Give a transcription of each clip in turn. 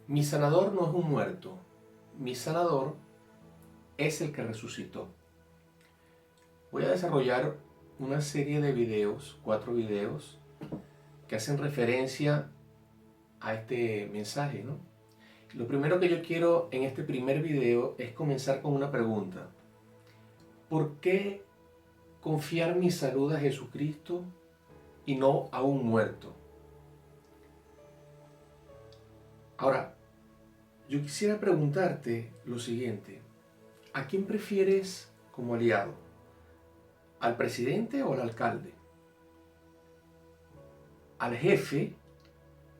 Mi sanador no es un muerto, mi sanador es el que resucitó. Voy a desarrollar una serie de videos, 4 videos, que hacen referencia a este mensaje, ¿no? Lo primero que yo quiero en este primer video es comenzar con una pregunta. ¿Por qué confiar mi salud a Jesucristo y no a un muerto? Ahora, yo quisiera preguntarte lo siguiente. ¿A quién prefieres como aliado? ¿Al presidente o al alcalde? ¿Al jefe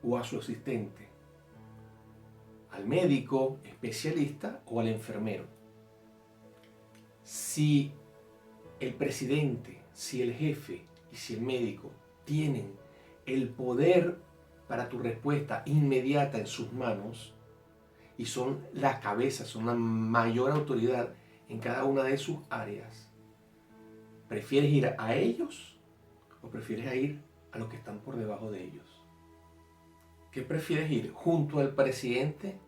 o a su asistente? ¿Al médico especialista o al enfermero? Si el presidente, si el jefe y si el médico tienen el poder para tu respuesta inmediata en sus manos y son la cabeza, son la mayor autoridad en cada una de sus áreas, ¿prefieres ir a ellos o prefieres ir a los que están por debajo de ellos? ¿Qué prefieres ir? ¿Junto al presidente?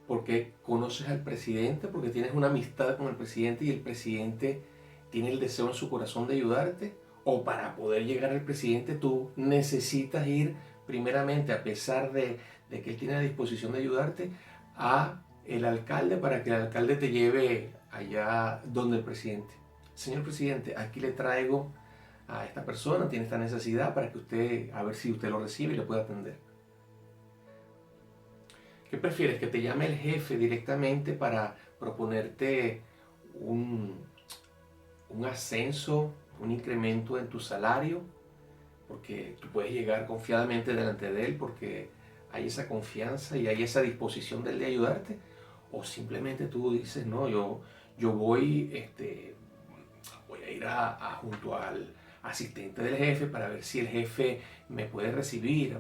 Porque conoces al presidente, porque tienes una amistad con el presidente y el presidente tiene el deseo en su corazón de ayudarte. O para poder llegar al presidente tú necesitas ir primeramente, a pesar de que él tiene la disposición de ayudarte, a el alcalde para que el alcalde te lleve allá donde el presidente. Señor presidente, aquí le traigo a esta persona, tiene esta necesidad para que usted, a ver si usted lo recibe y le puede atender. ¿Qué prefieres? ¿Que te llame el jefe directamente para proponerte un ascenso, un incremento en tu salario? Porque tú puedes llegar confiadamente delante de él porque hay esa confianza y hay esa disposición de él de ayudarte. O simplemente tú dices, no, yo voy a ir junto al asistente del jefe para ver si el jefe me puede recibir.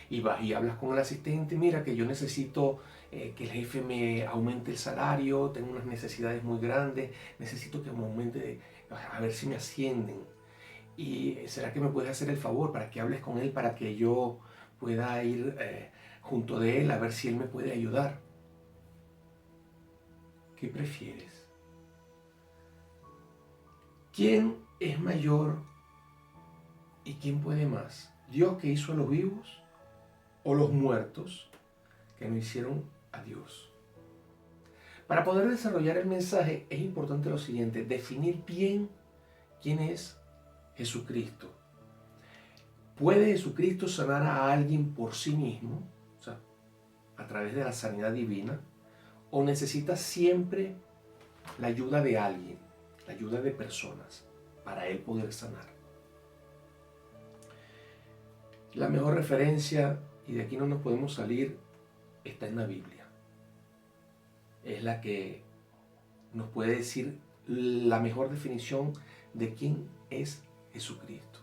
Y vas y hablas con el asistente, mira que yo necesito que el jefe me aumente el salario, tengo unas necesidades muy grandes, necesito que me aumente, a ver si me ascienden. ¿Y será que me puedes hacer el favor para que hables con él para que yo pueda ir junto de él a ver si él me puede ayudar? ¿Qué prefieres? ¿Quién es mayor y quién puede más? ¿Dios que hizo a los vivos o los muertos que no hicieron a Dios? Para poder desarrollar el mensaje es importante lo siguiente, definir bien quién es Jesucristo. ¿Puede Jesucristo sanar a alguien por sí mismo, o sea, a través de la sanidad divina, o necesita siempre la ayuda de alguien, la ayuda de personas, para él poder sanar? La mejor referencia, y de aquí no nos podemos salir, está en la Biblia. Es la que nos puede decir la mejor definición de quién es Jesucristo.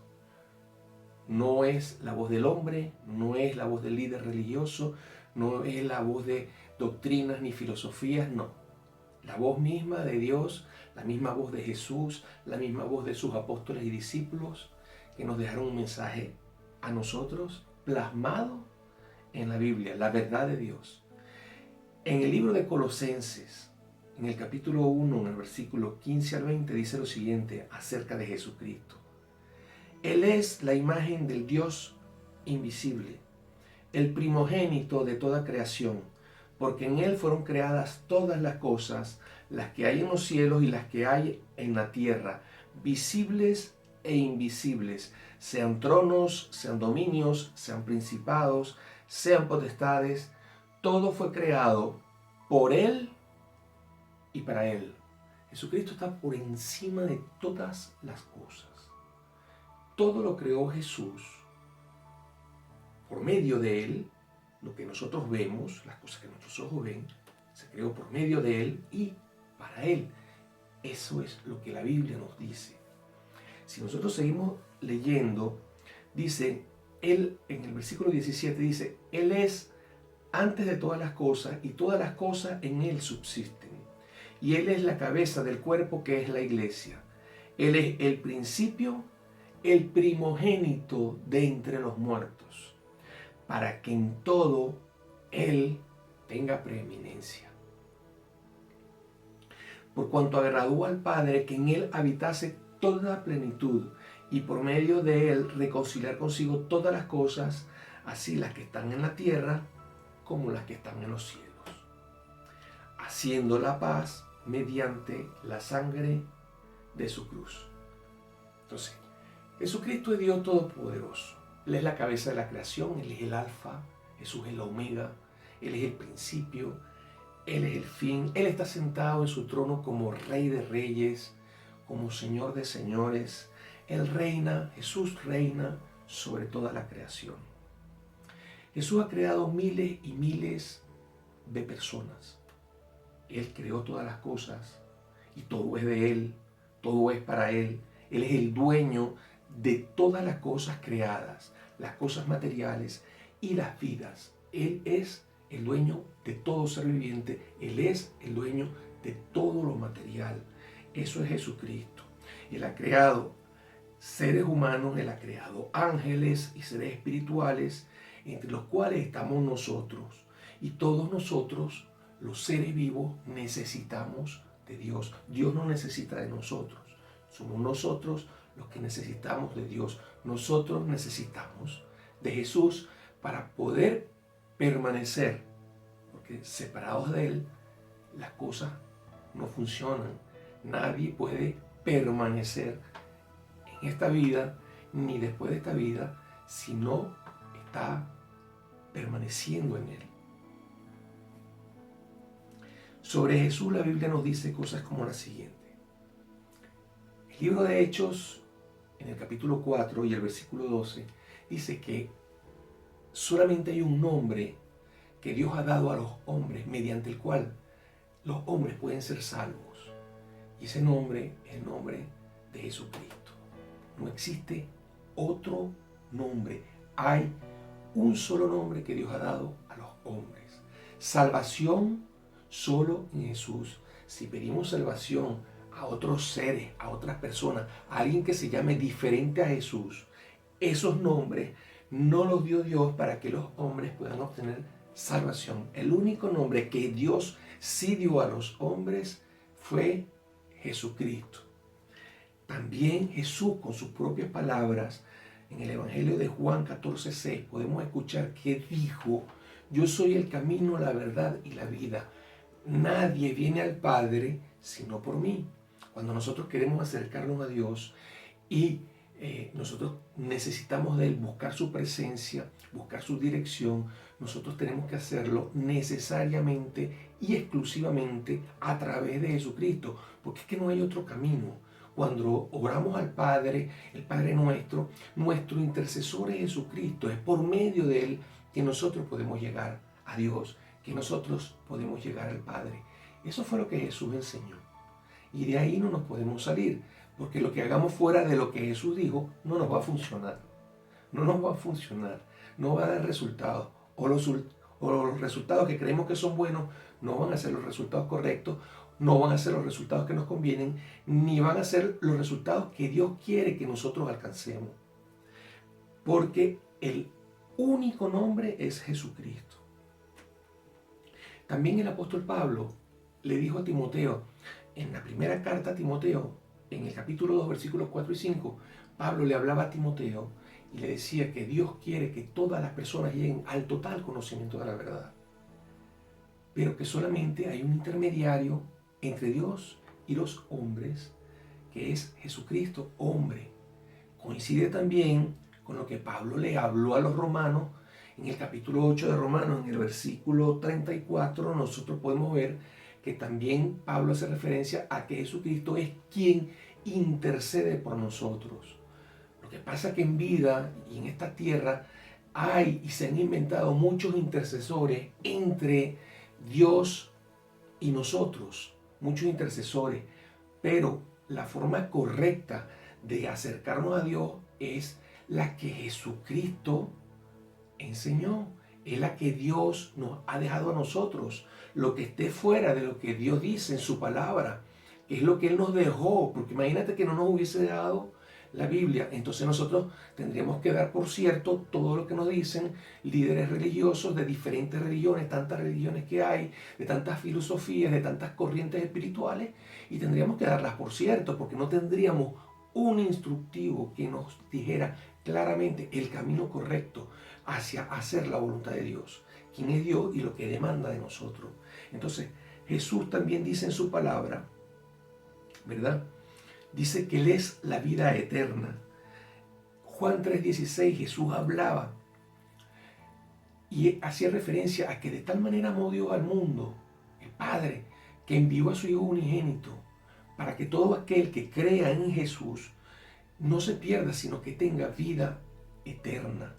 No es la voz del hombre, no es la voz del líder religioso, no es la voz de doctrinas ni filosofías, no. La voz misma de Dios, la misma voz de Jesús, la misma voz de sus apóstoles y discípulos que nos dejaron un mensaje a nosotros plasmado en la Biblia, la verdad de Dios. En el libro de Colosenses, en el capítulo 1, en el versículo 15 al 20, dice lo siguiente acerca de Jesucristo. Él es la imagen del Dios invisible, el primogénito de toda creación, porque en Él fueron creadas todas las cosas, las que hay en los cielos y las que hay en la tierra, visibles e invisibles, sean tronos, sean dominios, sean principados, sean potestades, todo fue creado por Él y para Él. Jesucristo está por encima de todas las cosas. Todo lo creó Jesús. Por medio de Él, lo que nosotros vemos, las cosas que nuestros ojos ven, se creó por medio de Él y para Él. Eso es lo que la Biblia nos dice. Si nosotros seguimos leyendo, dice, Él, en el versículo 17 dice, Él es antes de todas las cosas y todas las cosas en Él subsisten. Y Él es la cabeza del cuerpo que es la iglesia. Él es el principio, el primogénito de entre los muertos, para que en todo Él tenga preeminencia. Por cuanto agradó al Padre que en Él habitase toda plenitud, y por medio de Él reconciliar consigo todas las cosas, así las que están en la tierra como las que están en los cielos, haciendo la paz mediante la sangre de su cruz. Entonces, Jesucristo es Dios Todopoderoso. Él es la cabeza de la creación, Él es el alfa, Jesús es el omega, Él es el principio, Él es el fin. Él está sentado en su trono como Rey de Reyes, como Señor de Señores. Él reina, Jesús reina sobre toda la creación. Jesús ha creado miles y miles de personas. Él creó todas las cosas y todo es de Él, todo es para Él. Él es el dueño de todas las cosas creadas, las cosas materiales y las vidas. Él es el dueño de todo ser viviente. Él es el dueño de todo lo material. Eso es Jesucristo. Él ha creado seres humanos, Él ha creado ángeles y seres espirituales, entre los cuales estamos nosotros. Y todos nosotros, los seres vivos, necesitamos de Dios. Dios no necesita de nosotros. Somos nosotros los que necesitamos de Dios. Nosotros necesitamos de Jesús para poder permanecer. Porque separados de Él, las cosas no funcionan. Nadie puede permanecer en esta vida, ni después de esta vida, si no está permaneciendo en Él. Sobre Jesús la Biblia nos dice cosas como la siguiente. El libro de Hechos, en el capítulo 4 y el versículo 12, dice que solamente hay un nombre que Dios ha dado a los hombres, mediante el cual los hombres pueden ser salvos. Y ese nombre es el nombre de Jesucristo. No existe otro nombre. Hay un solo nombre que Dios ha dado a los hombres. Salvación solo en Jesús. Si pedimos salvación a otros seres, a otras personas, a alguien que se llame diferente a Jesús, esos nombres no los dio Dios para que los hombres puedan obtener salvación. El único nombre que Dios sí dio a los hombres fue Jesucristo. También Jesús, con sus propias palabras, en el Evangelio de Juan 14:6, podemos escuchar que dijo: yo soy el camino, la verdad y la vida. Nadie viene al Padre sino por mí. Cuando nosotros queremos acercarnos a Dios y nosotros necesitamos de Él, buscar su presencia, buscar su dirección, nosotros tenemos que hacerlo necesariamente y exclusivamente a través de Jesucristo, porque es que no hay otro camino. Cuando oramos al Padre, el Padre nuestro, nuestro intercesor es Jesucristo. Es por medio de Él que nosotros podemos llegar a Dios, que nosotros podemos llegar al Padre. Eso fue lo que Jesús enseñó. Y de ahí no nos podemos salir, porque lo que hagamos fuera de lo que Jesús dijo no nos va a funcionar. No nos va a funcionar, no va a dar resultados. O los resultados que creemos que son buenos no van a ser los resultados correctos, no van a ser los resultados que nos convienen, ni van a ser los resultados que Dios quiere que nosotros alcancemos. Porque el único nombre es Jesucristo. También el apóstol Pablo le dijo a Timoteo, en la primera carta a Timoteo, en el capítulo 2, versículos 4 y 5, Pablo le hablaba a Timoteo y le decía que Dios quiere que todas las personas lleguen al total conocimiento de la verdad, pero que solamente hay un intermediario entre Dios y los hombres, que es Jesucristo, hombre. Coincide también con lo que Pablo le habló a los romanos. En el capítulo 8 de Romanos, en el versículo 34, nosotros podemos ver que también Pablo hace referencia a que Jesucristo es quien intercede por nosotros. Lo que pasa es que en vida y en esta tierra hay y se han inventado muchos intercesores entre Dios y nosotros, muchos intercesores, pero la forma correcta de acercarnos a Dios es la que Jesucristo enseñó, es la que Dios nos ha dejado a nosotros. Lo que esté fuera de lo que Dios dice en su palabra, que es lo que Él nos dejó, porque imagínate que no nos hubiese dejado la Biblia. Entonces nosotros tendríamos que dar por cierto todo lo que nos dicen líderes religiosos de diferentes religiones, tantas religiones que hay, de tantas filosofías, de tantas corrientes espirituales, y tendríamos que darlas por cierto, porque no tendríamos un instructivo que nos dijera claramente el camino correcto hacia hacer la voluntad de Dios, quién es Dios y lo que demanda de nosotros. Entonces, Jesús también dice en su palabra, ¿verdad? Dice que Él es la vida eterna. Juan 3:16, Jesús hablaba y hacía referencia a que de tal manera amó Dios al mundo, el Padre, que envió a su Hijo unigénito, para que todo aquel que crea en Jesús no se pierda, sino que tenga vida eterna.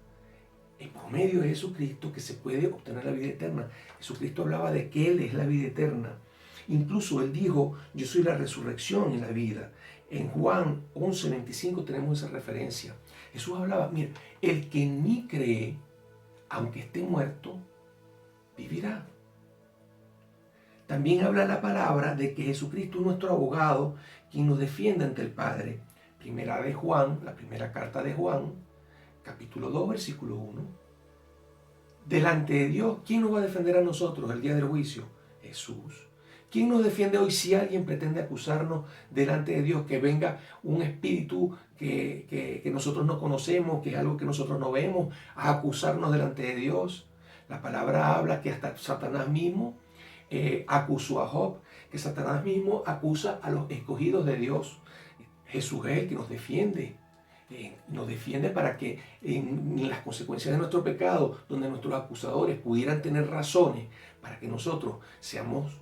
Es por medio de Jesucristo que se puede obtener la vida eterna. Jesucristo hablaba de que Él es la vida eterna. Incluso Él dijo, yo soy la resurrección y la vida. En Juan 11:25 tenemos esa referencia. Jesús hablaba, mira, el que en mí cree, aunque esté muerto, vivirá. También habla la palabra de que Jesucristo es nuestro abogado, quien nos defiende ante el Padre. Primera de Juan, la primera carta de Juan, capítulo 2, versículo 1. Delante de Dios, ¿quién nos va a defender a nosotros el día del juicio? Jesús. ¿Quién nos defiende hoy si alguien pretende acusarnos delante de Dios? Que venga un espíritu que nosotros no conocemos, que es algo que nosotros no vemos, a acusarnos delante de Dios. La palabra habla que hasta Satanás mismo acusó a Job, que Satanás mismo acusa a los escogidos de Dios. Jesús es el que nos defiende. Nos defiende para que en las consecuencias de nuestro pecado, donde nuestros acusadores pudieran tener razones para que nosotros seamos,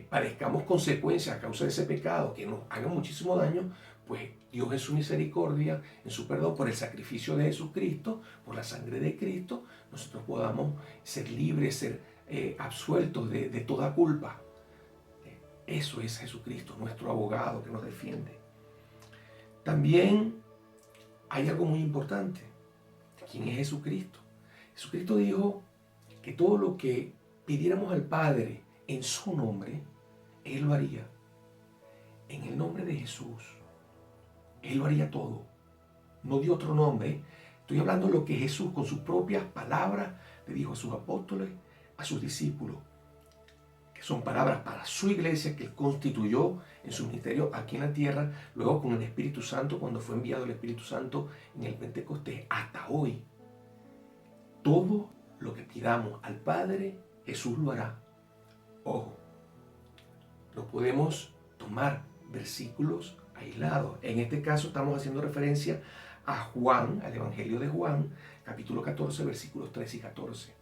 padezcamos consecuencias a causa de ese pecado, que nos haga muchísimo daño, pues Dios en su misericordia, en su perdón, por el sacrificio de Jesucristo, por la sangre de Cristo, nosotros podamos ser libres, ser absueltos de toda culpa. Eso es Jesucristo, nuestro abogado que nos defiende. También hay algo muy importante. ¿Quién es Jesucristo? Jesucristo dijo que todo lo que pidiéramos al Padre en su nombre, Él lo haría. En el nombre de Jesús, Él lo haría todo. No dio otro nombre. Estoy hablando de lo que Jesús con sus propias palabras le dijo a sus apóstoles, a sus discípulos. Que son palabras para su iglesia que Él constituyó en su ministerio aquí en la tierra, luego con el Espíritu Santo, cuando fue enviado el Espíritu Santo en el Pentecostés, hasta hoy. Todo lo que pidamos al Padre, Jesús lo hará. Ojo, no podemos tomar versículos aislados. En este caso estamos haciendo referencia a Juan, al Evangelio de Juan, capítulo 14, versículos 13 y 14.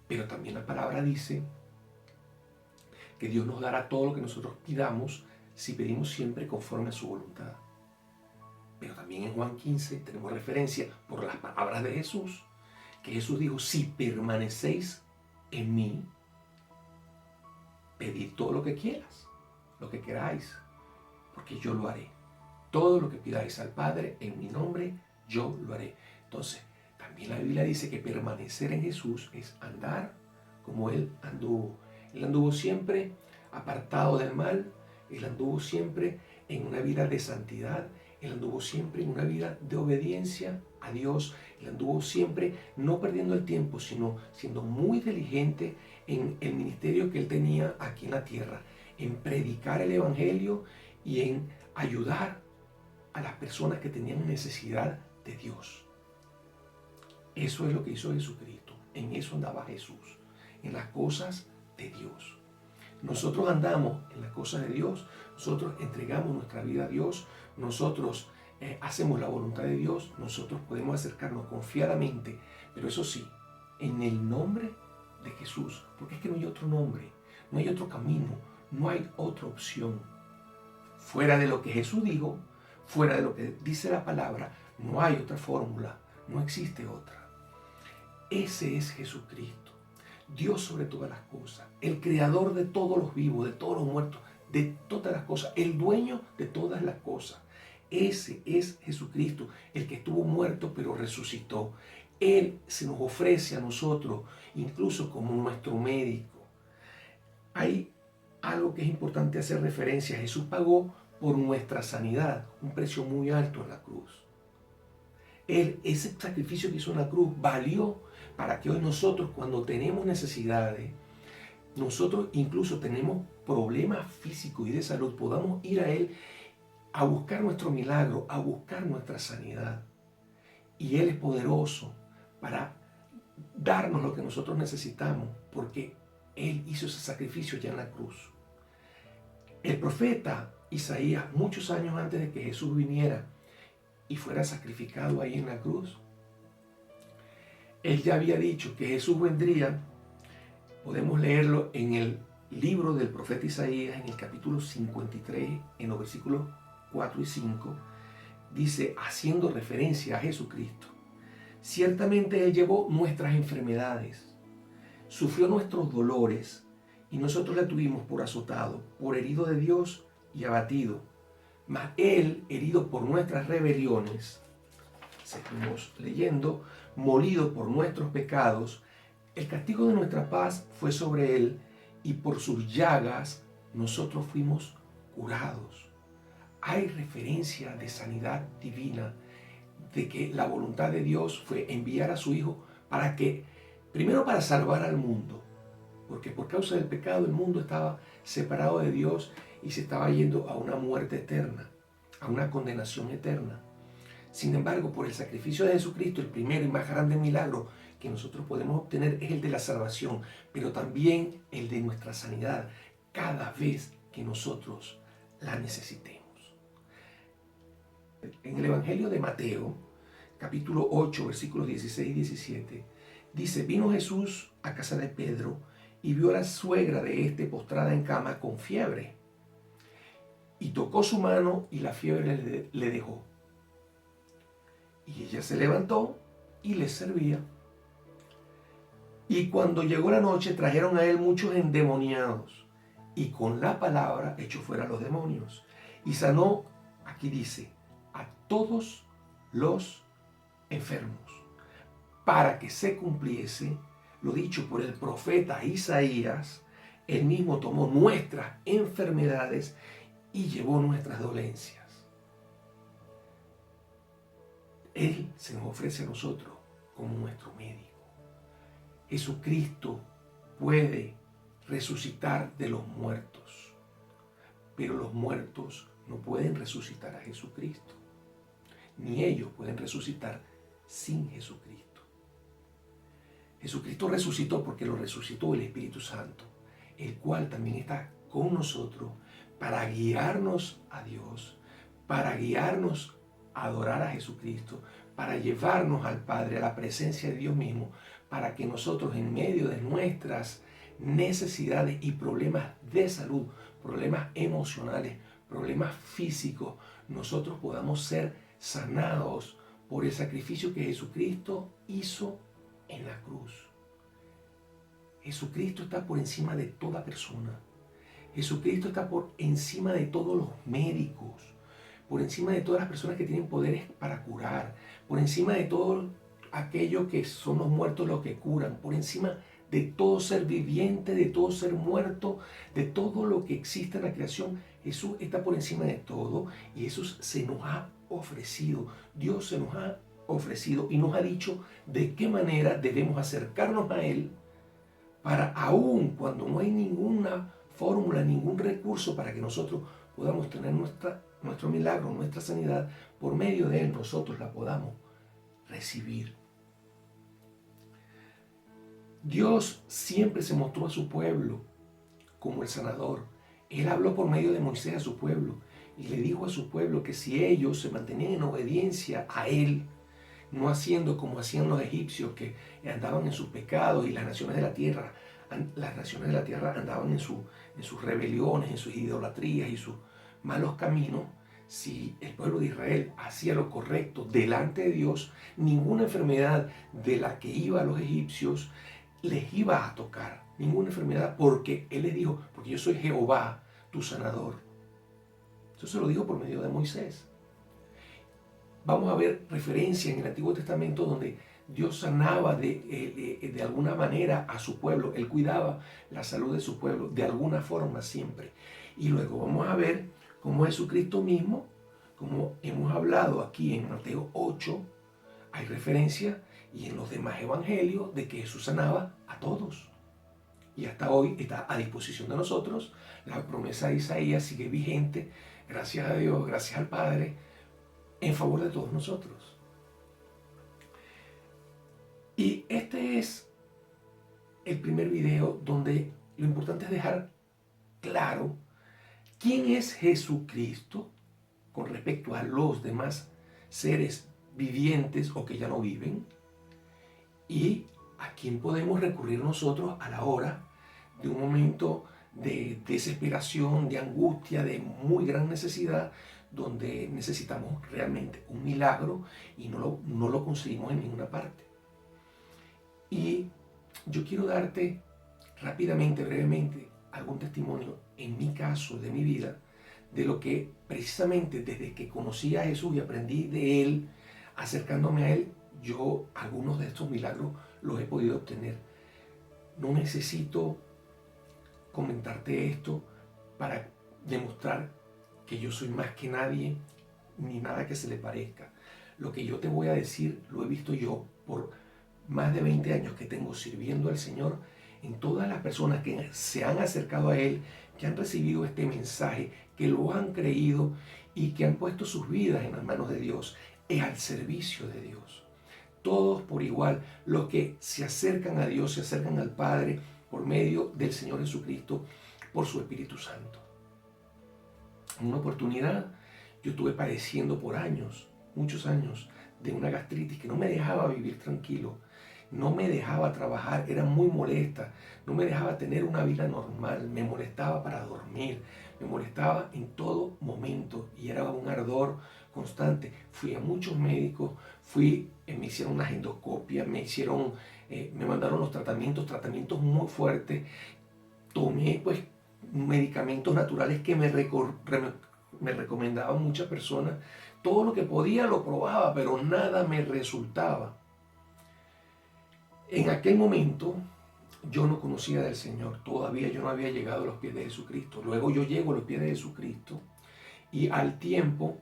Pero también la palabra dice que Dios nos dará todo lo que nosotros pidamos si pedimos siempre conforme a su voluntad. Pero también en Juan 15 tenemos referencia por las palabras de Jesús, que Jesús dijo, si permanecéis en mí, pedid todo lo que quieras, lo que queráis, porque yo lo haré. Todo lo que pidáis al Padre en mi nombre, yo lo haré. Entonces, también la Biblia dice que permanecer en Jesús es andar como Él anduvo. Él anduvo siempre apartado del mal, Él anduvo siempre en una vida de santidad, Él anduvo siempre en una vida de obediencia a Dios, Él anduvo siempre no perdiendo el tiempo, sino siendo muy diligente en el ministerio que Él tenía aquí en la tierra, en predicar el Evangelio y en ayudar a las personas que tenían necesidad de Dios. Eso es lo que hizo Jesucristo, en eso andaba Jesús, en las cosas de Dios. Nosotros andamos en las cosas de Dios, nosotros entregamos nuestra vida a Dios, nosotros hacemos la voluntad de Dios, nosotros podemos acercarnos confiadamente, pero eso sí, en el nombre de Jesús, porque es que no hay otro nombre, no hay otro camino, no hay otra opción. Fuera de lo que Jesús dijo, fuera de lo que dice la palabra, no hay otra fórmula, no existe otra. Ese es Jesucristo. Dios sobre todas las cosas, el creador de todos los vivos, de todos los muertos, de todas las cosas, el dueño de todas las cosas. Ese es Jesucristo, el que estuvo muerto pero resucitó. Él se nos ofrece a nosotros, incluso como nuestro médico. Hay algo que es importante hacer referencia. Jesús pagó por nuestra sanidad, un precio muy alto en la cruz. Ese sacrificio que hizo en la cruz valió para que hoy nosotros, cuando tenemos necesidades, nosotros incluso tenemos problemas físicos y de salud, podamos ir a Él a buscar nuestro milagro, a buscar nuestra sanidad. Y Él es poderoso para darnos lo que nosotros necesitamos, porque Él hizo ese sacrificio ya en la cruz. El profeta Isaías, muchos años antes de que Jesús viniera y fuera sacrificado ahí en la cruz, él ya había dicho que Jesús vendría. Podemos leerlo en el libro del profeta Isaías, en el capítulo 53, en los versículos 4 y 5, dice, haciendo referencia a Jesucristo: ciertamente Él llevó nuestras enfermedades, sufrió nuestros dolores, y nosotros le tuvimos por azotado, por herido de Dios y abatido. Mas Él, herido por nuestras rebeliones, seguimos leyendo, molido por nuestros pecados, el castigo de nuestra paz fue sobre Él, y por sus llagas nosotros fuimos curados. Hay referencia de sanidad divina, de que la voluntad de Dios fue enviar a su Hijo para que, primero para salvar al mundo, porque por causa del pecado el mundo estaba separado de Dios y se estaba yendo a una muerte eterna, a una condenación eterna. Sin embargo, por el sacrificio de Jesucristo, el primero y más grande milagro que nosotros podemos obtener es el de la salvación, pero también el de nuestra sanidad cada vez que nosotros la necesitemos. En el Evangelio de Mateo, capítulo 8, versículos 16 y 17, dice: vino Jesús a casa de Pedro y vio a la suegra de éste postrada en cama con fiebre. Y tocó su mano y la fiebre le dejó. Y ella se levantó y les servía. Y cuando llegó la noche trajeron a él muchos endemoniados, y con la palabra echó fuera a los demonios. Y sanó, aquí dice, a todos los enfermos, para que se cumpliese lo dicho por el profeta Isaías: él mismo tomó nuestras enfermedades y llevó nuestras dolencias. Él se nos ofrece a nosotros como nuestro médico. Jesucristo puede resucitar de los muertos, pero los muertos no pueden resucitar a Jesucristo, ni ellos pueden resucitar sin Jesucristo. Jesucristo resucitó porque lo resucitó el Espíritu Santo, el cual también está con nosotros para guiarnos a Dios, para guiarnos a adorar a Jesucristo, para llevarnos al Padre, a la presencia de Dios mismo, para que nosotros, en medio de nuestras necesidades y problemas de salud, problemas emocionales, problemas físicos, nosotros podamos ser sanados por el sacrificio que Jesucristo hizo en la cruz. Jesucristo está por encima de toda persona. Jesucristo está por encima de todos los médicos, por encima de todas las personas que tienen poderes para curar, por encima de todo aquello que son los muertos los que curan, por encima de todo ser viviente, de todo ser muerto, de todo lo que existe en la creación. Jesús está por encima de todo y Jesús se nos ha ofrecido. Dios se nos ha ofrecido y nos ha dicho de qué manera debemos acercarnos a Él, para aún cuando no hay ninguna fórmula, ningún recurso para que nosotros podamos tener nuestro milagro, nuestra sanidad, por medio de Él nosotros la podamos recibir. Dios siempre se mostró a su pueblo como el sanador. Él habló por medio de Moisés a su pueblo y le dijo a su pueblo que si ellos se mantenían en obediencia a Él, no haciendo como hacían los egipcios, que andaban en sus pecados, y las naciones de la tierra andaban en sus rebeliones, en sus idolatrías y sus malos caminos. Si el pueblo de Israel hacía lo correcto delante de Dios, ninguna enfermedad de la que iba a los egipcios les iba a tocar, ninguna enfermedad, porque Él les dijo: porque yo soy Jehová, tu sanador. Eso se lo dijo por medio de Moisés. Vamos a ver referencia en el Antiguo Testamento donde Dios sanaba de alguna manera a su pueblo. Él cuidaba la salud de su pueblo de alguna forma siempre. Y luego vamos a ver como Jesucristo mismo, como hemos hablado aquí en Mateo 8, hay referencia y en los demás evangelios de que Jesús sanaba a todos. Y hasta hoy está a disposición de nosotros. La promesa de Isaías sigue vigente, gracias a Dios, gracias al Padre, en favor de todos nosotros. Y este es el primer video donde lo importante es dejar claro quién es Jesucristo con respecto a los demás seres vivientes o que ya no viven, y a quién podemos recurrir nosotros a la hora de un momento de desesperación, de angustia, de muy gran necesidad, donde necesitamos realmente un milagro y no lo conseguimos en ninguna parte. Y yo quiero darte rápidamente, brevemente, algún testimonio en mi caso, de mi vida, de lo que precisamente desde que conocí a Jesús y aprendí de Él, acercándome a Él, yo algunos de estos milagros los he podido obtener. No necesito comentarte esto para demostrar que yo soy más que nadie, ni nada que se le parezca. Lo que yo te voy a decir lo he visto yo por más de 20 años que tengo sirviendo al Señor, en todas las personas que se han acercado a Él, que han recibido este mensaje, que lo han creído y que han puesto sus vidas en las manos de Dios, es al servicio de Dios. Todos por igual, los que se acercan a Dios, se acercan al Padre por medio del Señor Jesucristo, por su Espíritu Santo. En una oportunidad, yo estuve padeciendo por años, muchos años, de una gastritis que no me dejaba vivir tranquilo, no me dejaba trabajar, era muy molesta, no me dejaba tener una vida normal, me molestaba para dormir, me molestaba en todo momento y era un ardor constante. Fui a muchos médicos, me hicieron una endoscopia, me mandaron los tratamientos muy fuertes, tomé pues medicamentos naturales que me recomendaban muchas personas, todo lo que podía lo probaba, pero nada me resultaba. En aquel momento yo no conocía del Señor, todavía yo no había llegado a los pies de Jesucristo. Luego yo llego a los pies de Jesucristo y al tiempo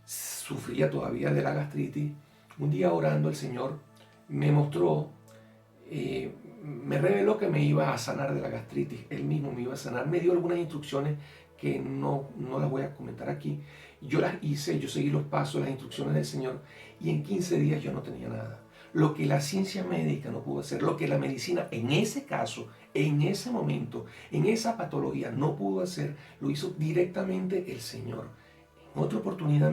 sufría todavía de la gastritis. Un día orando el Señor me mostró, me reveló que me iba a sanar de la gastritis. Él mismo me iba a sanar, me dio algunas instrucciones que no las voy a comentar aquí. Yo las hice, yo seguí los pasos, las instrucciones del Señor y en 15 días yo no tenía nada. Lo que la ciencia médica no pudo hacer, lo que la medicina en ese caso, en ese momento, en esa patología no pudo hacer, lo hizo directamente el Señor. En otra oportunidad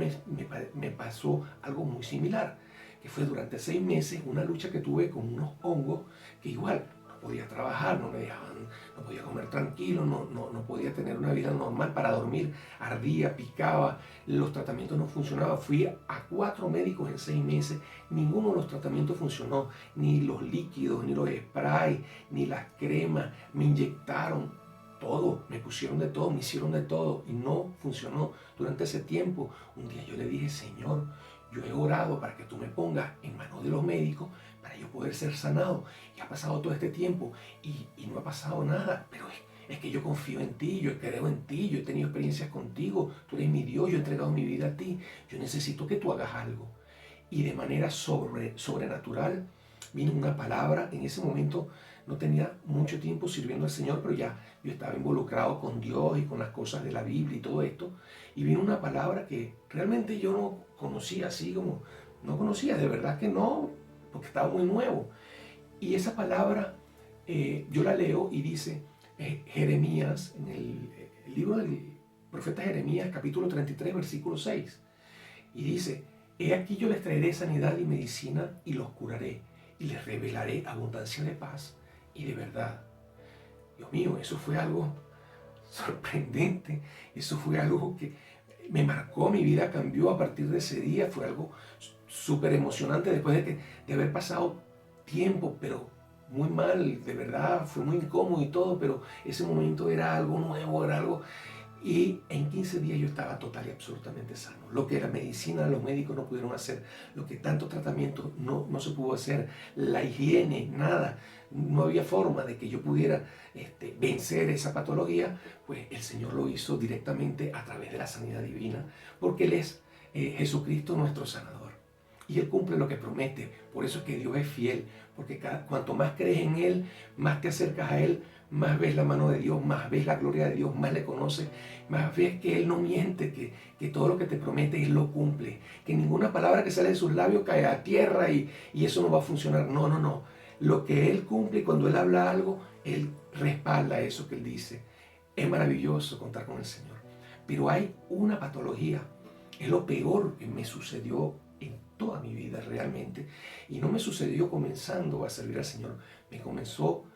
me pasó algo muy similar, que fue durante 6 meses una lucha que tuve con unos hongos que igual no podía trabajar, no me dejaban, no podía comer tranquilo, no podía tener una vida normal para dormir, ardía, picaba, los tratamientos no funcionaban. Fui a 4 médicos en 6 meses, ninguno de los tratamientos funcionó, ni los líquidos, ni los sprays, ni las cremas, me inyectaron todo, me pusieron de todo, me hicieron de todo y no funcionó durante ese tiempo. Un día yo le dije: Señor, yo he orado para que tú me pongas en manos de los médicos para yo poder ser sanado. Y ha pasado todo este tiempo y no ha pasado nada, pero es que yo confío en ti, yo creo en ti, yo he tenido experiencias contigo, tú eres mi Dios, yo he entregado mi vida a ti, yo necesito que tú hagas algo. Y de manera sobrenatural vino una palabra. En ese momento no tenía mucho tiempo sirviendo al Señor, pero ya yo estaba involucrado con Dios y con las cosas de la Biblia y todo esto. Y vino una palabra que realmente yo no conocía, así como no conocía, de verdad que no, porque estaba muy nuevo. Y esa palabra yo la leo y dice, Jeremías, en el libro del profeta Jeremías, capítulo 33, versículo 6. Y dice: he aquí yo les traeré sanidad y medicina y los curaré y les revelaré abundancia de paz y de verdad. Dios mío, eso fue algo sorprendente, eso fue algo que me marcó, mi vida cambió a partir de ese día, fue algo súper emocionante después de haber pasado tiempo, pero muy mal, de verdad, fue muy incómodo y todo, pero ese momento era algo nuevo, era algo. Y en 15 días yo estaba total y absolutamente sano. Lo que la medicina, los médicos no pudieron hacer, lo que tanto tratamiento no se pudo hacer, la higiene, nada. No había forma de que yo pudiera vencer esa patología, pues el Señor lo hizo directamente a través de la sanidad divina, porque Él es Jesucristo nuestro sanador. Y Él cumple lo que promete. Por eso es que Dios es fiel, porque cuanto más crees en Él, más te acercas a Él, más ves la mano de Dios, más ves la gloria de Dios, más le conoces, más ves que Él no miente, que todo lo que te promete Él lo cumple, que ninguna palabra que sale de sus labios cae a tierra y eso no va a funcionar. No, no, no. Lo que Él cumple, cuando Él habla algo, Él respalda eso que Él dice. Es maravilloso contar con el Señor. Pero hay una patología, es lo peor que me sucedió en toda mi vida realmente. Y no me sucedió comenzando a servir al Señor, me comenzó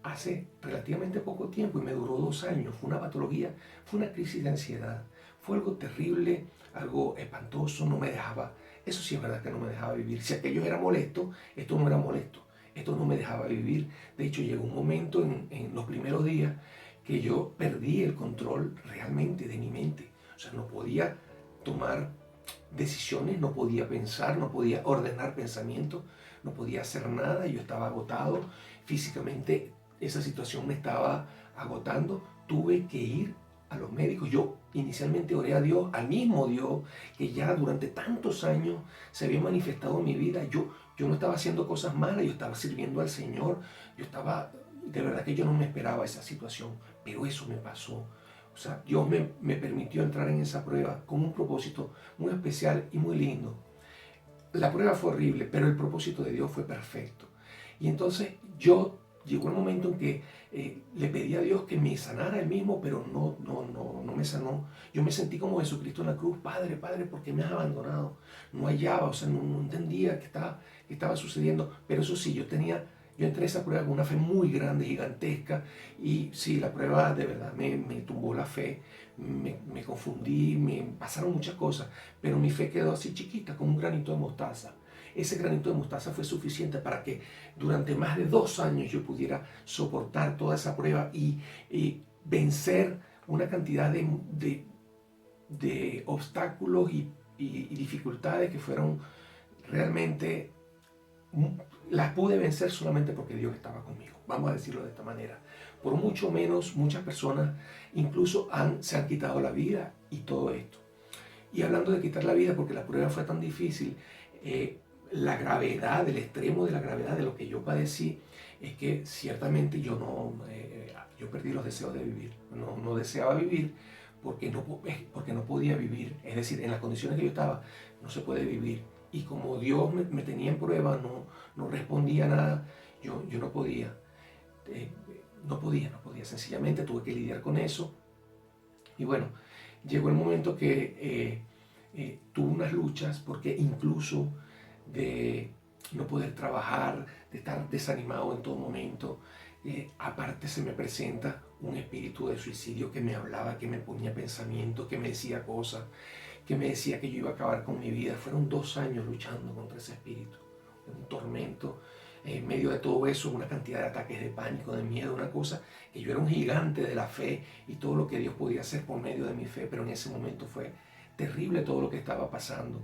hace relativamente poco tiempo y me duró 2 años. Fue una patología, fue una crisis de ansiedad. Fue algo terrible, algo espantoso, no me dejaba, eso sí es verdad que no me dejaba vivir. Si aquello era molesto, esto no era molesto, esto no me dejaba vivir. De hecho, llegó un momento en los primeros días que yo perdí el control realmente de mi mente. O sea, no podía tomar decisiones, no podía pensar, no podía ordenar pensamientos, no podía hacer nada. Yo estaba agotado físicamente. Esa situación me estaba agotando, tuve que ir a los médicos. Yo inicialmente oré a Dios, al mismo Dios que ya durante tantos años se había manifestado en mi vida. Yo no estaba haciendo cosas malas, yo estaba sirviendo al Señor, de verdad que yo no me esperaba esa situación, pero eso me pasó. O sea, Dios me permitió entrar en esa prueba con un propósito muy especial y muy lindo. La prueba fue horrible, pero el propósito de Dios fue perfecto. Y entonces llegó el momento en que le pedí a Dios que me sanara él mismo, pero no me sanó. Yo me sentí como Jesucristo en la cruz: Padre, Padre, ¿por qué me has abandonado? No hallaba, o sea, no entendía qué estaba sucediendo. Pero eso sí, yo entré a esa prueba con una fe muy grande, gigantesca, y sí, la prueba de verdad me tumbó la fe, me confundí, me pasaron muchas cosas, pero mi fe quedó así chiquita, como un granito de mostaza. Ese granito de mostaza fue suficiente para que durante más de 2 años yo pudiera soportar toda esa prueba y vencer una cantidad de obstáculos y dificultades que fueron realmente, las pude vencer solamente porque Dios estaba conmigo. Vamos a decirlo de esta manera. Por mucho menos, muchas personas incluso se han quitado la vida y todo esto. Y hablando de quitar la vida, porque la prueba fue tan difícil, la gravedad, el extremo de la gravedad de lo que yo padecí, es que ciertamente yo perdí los deseos de vivir. No deseaba vivir porque no podía vivir. Es decir, en las condiciones que yo estaba, no se puede vivir. Y como Dios me tenía en prueba, no respondía nada, yo no podía. No podía. Sencillamente tuve que lidiar con eso. Y bueno, llegó el momento que tuve unas luchas, porque incluso de no poder trabajar, de estar desanimado en todo momento, aparte se me presenta un espíritu de suicidio que me hablaba, que me ponía pensamientos, que me decía cosas, que me decía que yo iba a acabar con mi vida. Fueron 2 años luchando contra ese espíritu, un tormento. En medio de todo eso, una cantidad de ataques de pánico, de miedo, una cosa, que yo era un gigante de la fe y todo lo que Dios podía hacer por medio de mi fe, pero en ese momento fue terrible todo lo que estaba pasando.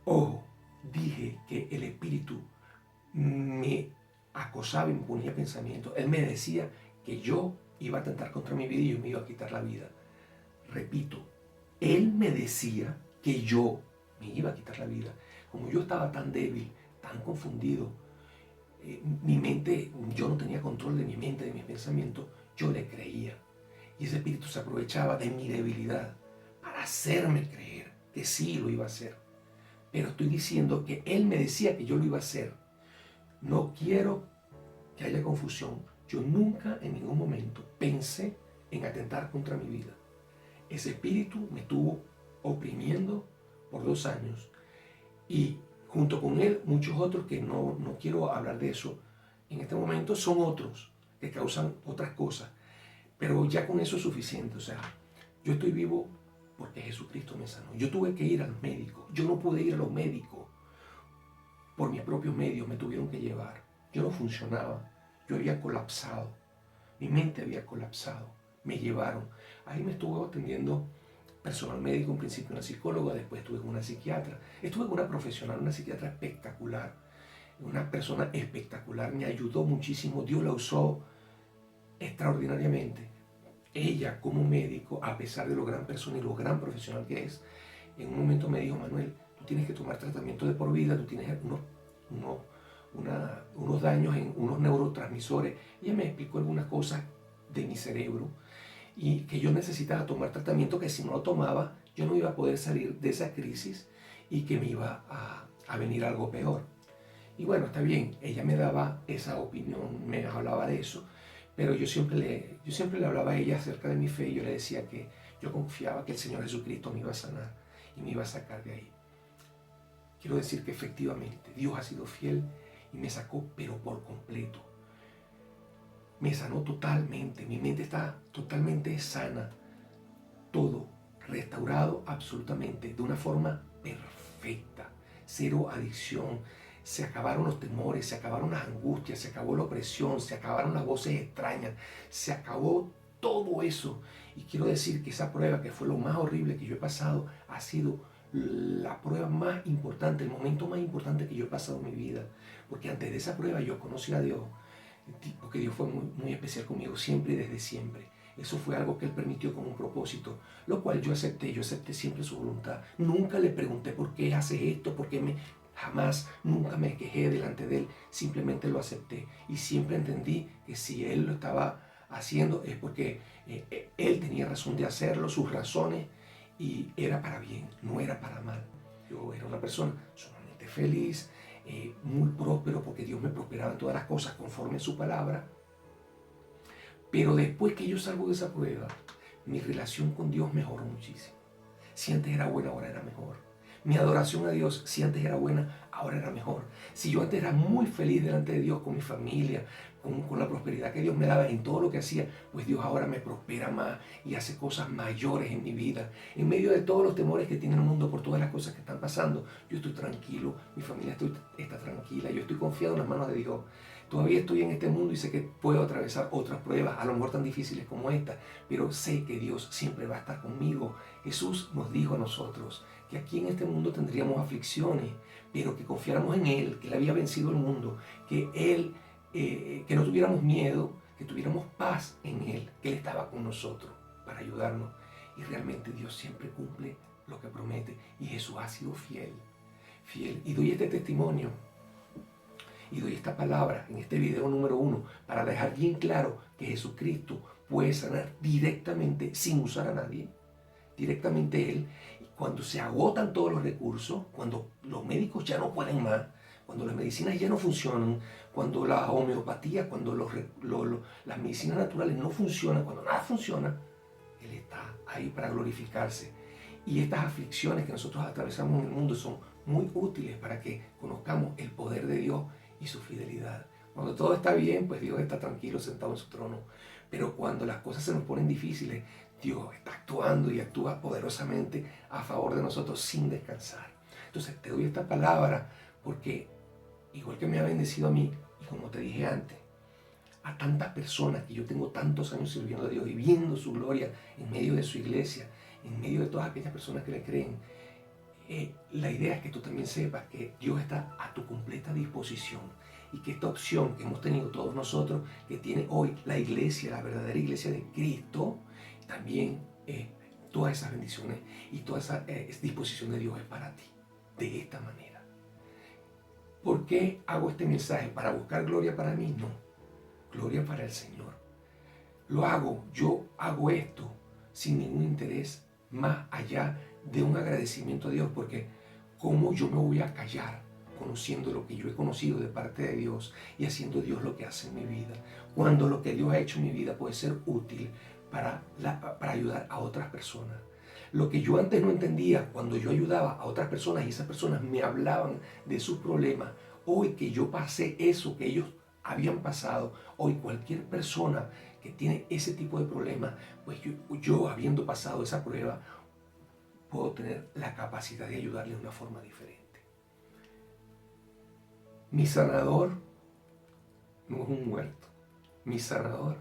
Ojo, dije que el espíritu me acosaba y me ponía pensamientos. Él me decía que yo iba a atentar contra mi vida y yo me iba a quitar la vida. Repito, él me decía que yo me iba a quitar la vida. Como yo estaba tan débil, tan confundido, mi mente, yo no tenía control de mi mente, de mis pensamientos, yo le creía. Y ese espíritu se aprovechaba de mi debilidad para hacerme creer que sí lo iba a hacer. Pero estoy diciendo que él me decía que yo lo iba a hacer. No quiero que haya confusión. Yo nunca en ningún momento pensé en atentar contra mi vida. Ese espíritu me estuvo oprimiendo por 2 años. Y junto con él, muchos otros que no quiero hablar de eso en este momento, son otros que causan otras cosas. Pero ya con eso es suficiente. O sea, yo estoy vivo porque Jesucristo me sanó. Yo tuve que ir al médico. Yo no pude ir a los médicos. Por mis propios medios me tuvieron que llevar. Yo no funcionaba. Yo había colapsado. Mi mente había colapsado. me llevaron. Ahí me estuvo atendiendo personal médico, en principio una psicóloga, después estuve con una psiquiatra. Estuve con una profesional, una psiquiatra espectacular, una persona espectacular, me ayudó muchísimo, Dios la usó extraordinariamente. Ella como médico, a pesar de lo gran persona y lo gran profesional que es, en un momento me dijo: Manuel, tú tienes que tomar tratamiento de por vida, tú tienes unos daños en unos neurotransmisores. Ella me explicó algunas cosas de mi cerebro y que yo necesitaba tomar tratamiento, que si no lo tomaba yo no iba a poder salir de esa crisis y que me iba a venir algo peor. Y bueno, está bien, ella me daba esa opinión, me hablaba de eso, pero yo siempre le hablaba a ella acerca de mi fe y yo le decía que yo confiaba que el Señor Jesucristo me iba a sanar y me iba a sacar de ahí. Quiero decir que efectivamente Dios ha sido fiel y me sacó, pero por completo. Me sanó totalmente, mi mente está totalmente sana, todo restaurado absolutamente, de una forma perfecta, cero adicción. Se acabaron los temores, se acabaron las angustias, se acabó la opresión, se acabaron las voces extrañas, se acabó todo eso. Y quiero decir que esa prueba, que fue lo más horrible que yo he pasado, ha sido la prueba más importante, el momento más importante que yo he pasado en mi vida. Porque antes de esa prueba yo conocí a Dios, porque Dios fue muy especial conmigo siempre y desde siempre. Eso fue algo que Él permitió con un propósito, lo cual yo acepté siempre su voluntad. Nunca le pregunté por qué haces esto, jamás, nunca me quejé delante de Él, simplemente lo acepté. Y siempre entendí que si Él lo estaba haciendo es porque Él tenía razón de hacerlo, sus razones, y era para bien, no era para mal. Yo era una persona sumamente feliz, muy próspero, porque Dios me prosperaba en todas las cosas conforme a su palabra. Pero después que yo salgo de esa prueba, mi relación con Dios mejoró muchísimo. Si antes era buena, ahora era mejor. Mi adoración a Dios, si antes era buena, ahora era mejor. Si yo antes era muy feliz delante de Dios, con mi familia, con la prosperidad que Dios me daba en todo lo que hacía, pues Dios ahora me prospera más y hace cosas mayores en mi vida. En medio de todos los temores que tiene el mundo por todas las cosas que están pasando, yo estoy tranquilo, mi familia está tranquila, yo estoy confiado en las manos de Dios. Todavía estoy en este mundo y sé que puedo atravesar otras pruebas, a lo mejor tan difíciles como esta, pero sé que Dios siempre va a estar conmigo. Jesús nos dijo a nosotros que aquí en este mundo tendríamos aflicciones, pero que confiáramos en Él, que Él había vencido el mundo, que Él, que no tuviéramos miedo, que tuviéramos paz en Él, que Él estaba con nosotros para ayudarnos. Y realmente Dios siempre cumple lo que promete y Jesús ha sido fiel, fiel. Y doy este testimonio y doy esta palabra en este video número 1 para dejar bien claro que Jesucristo puede sanar directamente sin usar a nadie, directamente Él. Y cuando se agotan todos los recursos, cuando los médicos ya no pueden más, cuando las medicinas ya no funcionan, cuando la homeopatía, cuando las medicinas naturales no funcionan, cuando nada funciona, Él está ahí para glorificarse. Y estas aflicciones que nosotros atravesamos en el mundo son muy útiles para que conozcamos el poder de Dios y su fidelidad. Cuando todo está bien, pues Dios está tranquilo sentado en su trono. Pero cuando las cosas se nos ponen difíciles, Dios está actuando y actúa poderosamente a favor de nosotros sin descansar. Entonces te doy esta palabra porque, igual que me ha bendecido a mí, y como te dije antes, a tantas personas que yo tengo tantos años sirviendo a Dios y viendo su gloria en medio de su iglesia, en medio de todas aquellas personas que le creen, la idea es que tú también sepas que Dios está a tu completa disposición y que esta opción que hemos tenido todos nosotros, que tiene hoy la iglesia, la verdadera iglesia de Cristo, también todas esas bendiciones y toda esa disposición de Dios es para ti, de esta manera. ¿Por qué hago este mensaje? ¿Para buscar gloria para mí? No, gloria para el Señor. Yo hago esto sin ningún interés más allá de un agradecimiento a Dios, porque ¿cómo yo me voy a callar conociendo lo que yo he conocido de parte de Dios y haciendo Dios lo que hace en mi vida? Cuando lo que Dios ha hecho en mi vida puede ser útil para ayudar a otras personas. Lo que yo antes no entendía, cuando yo ayudaba a otras personas y esas personas me hablaban de sus problemas, hoy que yo pasé eso que ellos habían pasado, hoy cualquier persona que tiene ese tipo de problemas, pues yo habiendo pasado esa prueba, puedo tener la capacidad de ayudarle de una forma diferente. Mi sanador no es un muerto, mi sanador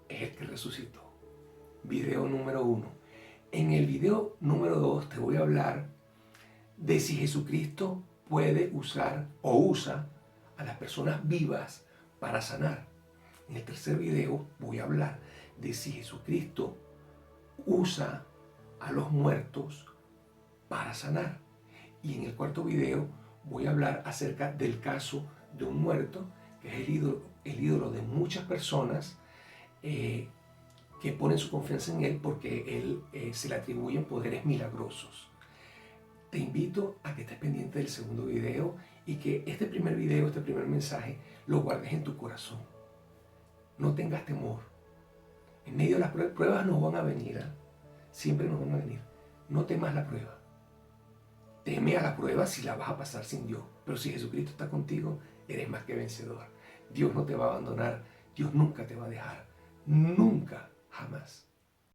es el que resucitó. video número 1. En el video número 2 te voy a hablar de si Jesucristo puede usar o usa a las personas vivas para sanar. En el tercer video voy a hablar de si Jesucristo usa a los muertos para sanar. Y en el cuarto video voy a hablar acerca del caso de un muerto, que es el ídolo de muchas personas que ponen su confianza en él porque él se le atribuyen poderes milagrosos. Te invito a que estés pendiente del segundo video y que este primer video, este primer mensaje, lo guardes en tu corazón. No tengas temor. En medio de las pruebas nos van a venir, siempre nos van a venir. No temas la prueba. Teme a la prueba si la vas a pasar sin Dios. Pero si Jesucristo está contigo, eres más que vencedor. Dios no te va a abandonar. Dios nunca te va a dejar. Nunca, jamás.